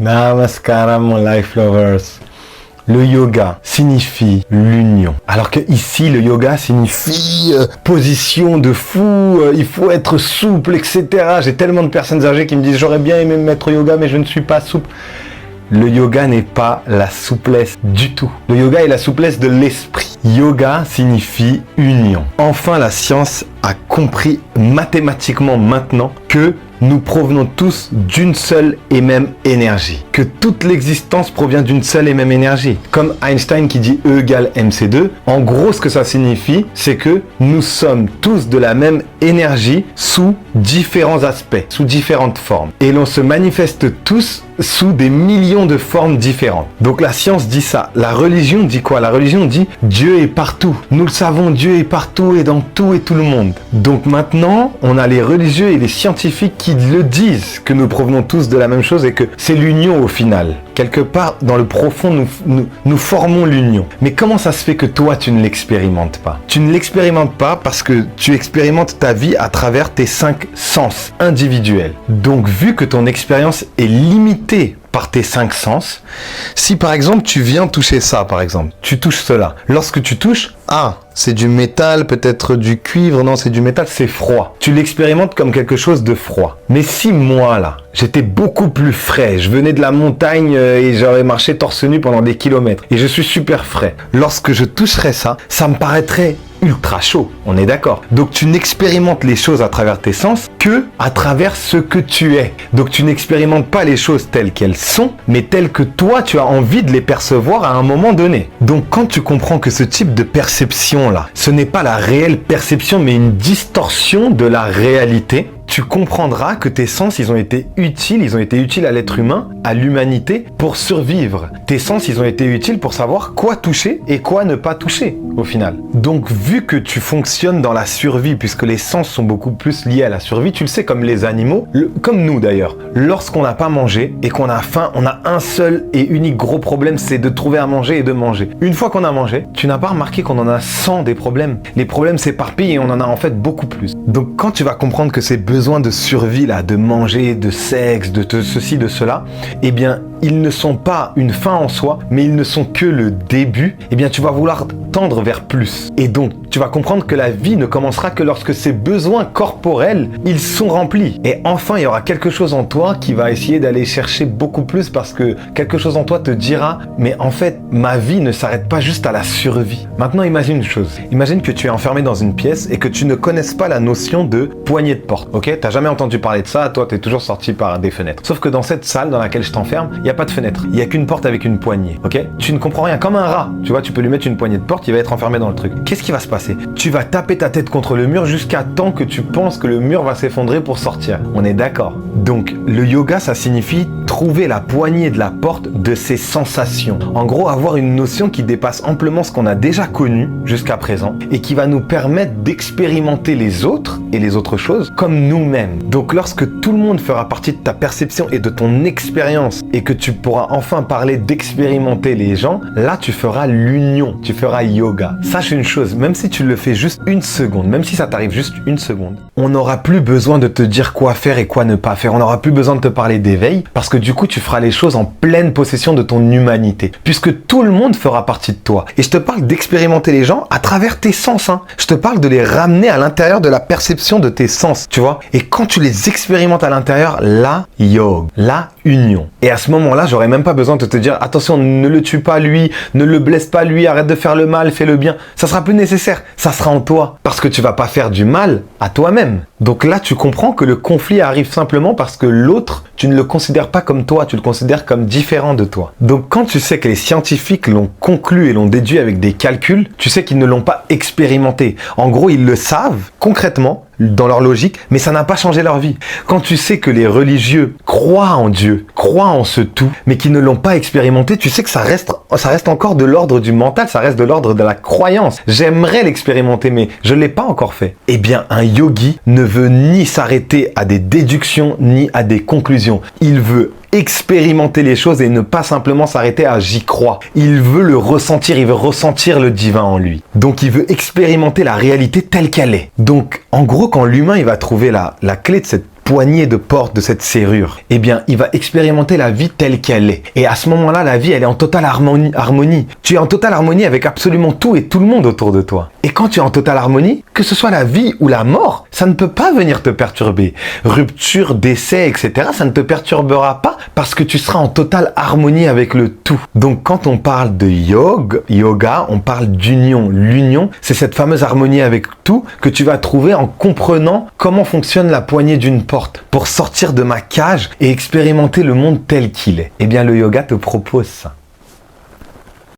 Namaskaram, mon life lovers. Le yoga signifie l'union. Alors que ici, le yoga signifie position de fou, il faut être souple, etc. J'ai tellement de personnes âgées qui me disent « J'aurais bien aimé me mettre au yoga, mais je ne suis pas souple. » Le yoga n'est pas la souplesse du tout. Le yoga est la souplesse de l'esprit. Yoga signifie union. Enfin, la science a compris mathématiquement maintenant que nous provenons tous d'une seule et même énergie. Que toute l'existence provient d'une seule et même énergie. Comme Einstein qui dit E égale mc2, en gros ce que ça signifie, c'est que nous sommes tous de la même énergie sous différents aspects, sous différentes formes. Et l'on se manifeste tous sous des millions de formes différentes. Donc la science dit ça. La religion dit quoi? La religion dit Dieu est partout. Nous le savons, Dieu est partout et dans tout et tout le monde. Donc maintenant, on a les religieux et les scientifiques qui le disent, que nous provenons tous de la même chose et que c'est l'union au final. Quelque part, dans le profond, nous formons l'union. Mais comment ça se fait que toi, tu ne l'expérimentes pas? Tu ne l'expérimentes pas parce que tu expérimentes ta vie à travers tes 5 sens individuels. Donc, vu que ton expérience est limitée par tes 5 sens, si par exemple tu viens toucher ça, par exemple, tu touches cela. Lorsque tu touches, c'est du métal, peut-être du cuivre, non c'est du métal, c'est froid. Tu l'expérimentes comme quelque chose de froid. Mais si moi là, j'étais beaucoup plus frais, je venais de la montagne et j'aurais marché torse nu pendant des kilomètres et je suis super frais, lorsque je toucherais ça, ça me paraîtrait ultra chaud, on est d'accord. Donc tu n'expérimentes les choses à travers tes sens que à travers ce que tu es. Donc tu n'expérimentes pas les choses telles qu'elles sont, mais telles que toi tu as envie de les percevoir à un moment donné. Donc quand tu comprends que ce type de perception là, ce n'est pas la réelle perception mais une distorsion de la réalité, tu comprendras que tes sens, ils ont été utiles à l'être humain, à l'humanité, pour survivre. Tes sens, ils ont été utiles pour savoir quoi toucher et quoi ne pas toucher, au final. Donc, vu que tu fonctionnes dans la survie, puisque les sens sont beaucoup plus liés à la survie, tu le sais, comme les animaux, comme nous d'ailleurs. Lorsqu'on n'a pas mangé et qu'on a faim, on a un seul et unique gros problème, c'est de trouver à manger et de manger. Une fois qu'on a mangé, tu n'as pas remarqué qu'on en a 100 des problèmes. Les problèmes s'éparpillent et on en a en fait beaucoup plus. Donc, quand tu vas comprendre que ces besoins de survie là, de manger, de sexe, de ceci, de cela, eh bien ils ne sont pas une fin en soi, mais ils ne sont que le début, eh bien tu vas vouloir tendre vers plus. Et donc tu vas comprendre que la vie ne commencera que lorsque ces besoins corporels, ils sont remplis. Et enfin il y aura quelque chose en toi qui va essayer d'aller chercher beaucoup plus parce que quelque chose en toi te dira, mais en fait ma vie ne s'arrête pas juste à la survie. Maintenant imagine une chose, imagine que tu es enfermé dans une pièce et que tu ne connaisses pas la notion de poignée de porte, ok? T'as jamais entendu parler de ça, toi t'es toujours sorti par des fenêtres. Sauf que dans cette salle dans laquelle je t'enferme, il n'y a pas de fenêtre, il n'y a qu'une porte avec une poignée, ok? Tu ne comprends rien, comme un rat, tu vois, tu peux lui mettre une poignée de porte, il va être enfermé dans le truc. Qu'est-ce qui va se passer? Tu vas taper ta tête contre le mur jusqu'à temps que tu penses que le mur va s'effondrer pour sortir. On est d'accord? Donc, le yoga, ça signifie trouver la poignée de la porte de ses sensations. En gros, avoir une notion qui dépasse amplement ce qu'on a déjà connu jusqu'à présent et qui va nous permettre d'expérimenter les autres et les autres choses comme nous-mêmes. Donc, lorsque tout le monde fera partie de ta perception et de ton expérience et que tu pourras enfin parler d'expérimenter les gens, là, tu feras l'union, tu feras yoga. Sache une chose, même si tu le fais juste une seconde, même si ça t'arrive juste une seconde, on n'aura plus besoin de te dire quoi faire et quoi ne pas faire. On n'aura plus besoin de te parler d'éveil parce que du coup, tu feras les choses en pleine possession de ton humanité puisque tout le monde fera partie de toi. Et je te parle d'expérimenter les gens à travers tes sens, hein. Je te parle de les ramener à l'intérieur de la perception de tes sens, tu vois. Et quand tu les expérimentes à l'intérieur, là, yoga, la union. Et à ce moment-là, j'aurais même pas besoin de te dire attention, ne le tue pas lui, ne le blesse pas lui, arrête de faire le mal, fais le bien. Ça sera plus nécessaire, ça sera en toi parce que tu vas pas faire du mal à toi-même. Donc là, tu comprends que le conflit arrive simplement parce que l'autre, tu ne le considères pas comme toi, tu le considères comme différent de toi. Donc quand tu sais que les scientifiques l'ont conclu et l'ont déduit avec des calculs, tu sais qu'ils ne l'ont pas expérimenté. En gros, ils le savent concrètement dans leur logique, mais ça n'a pas changé leur vie. Quand tu sais que les religieux croient en Dieu, croient en ce tout, mais qu'ils ne l'ont pas expérimenté, tu sais que ça reste encore de l'ordre du mental, ça reste de l'ordre de la croyance. J'aimerais l'expérimenter, mais je ne l'ai pas encore fait. Eh bien, un yogi ne veut ni s'arrêter à des déductions, ni à des conclusions. Il veut expérimenter les choses et ne pas simplement s'arrêter à j'y crois. Il veut le ressentir, il veut ressentir le divin en lui. Donc il veut expérimenter la réalité telle qu'elle est. Donc en gros, quand l'humain il va trouver la clé de cette poignée de porte de cette serrure, eh bien, il va expérimenter la vie telle qu'elle est. Et à ce moment-là, la vie, elle est en totale harmonie. Tu es en totale harmonie avec absolument tout et tout le monde autour de toi. Et quand tu es en totale harmonie, que ce soit la vie ou la mort, ça ne peut pas venir te perturber. Rupture, décès, etc., ça ne te perturbera pas parce que tu seras en totale harmonie avec le tout. Donc, quand on parle de yoga, on parle d'union. L'union, c'est cette fameuse harmonie avec tout que tu vas trouver en comprenant comment fonctionne la poignée d'une porte pour sortir de ma cage et expérimenter le monde tel qu'il est. Eh bien, le yoga te propose ça.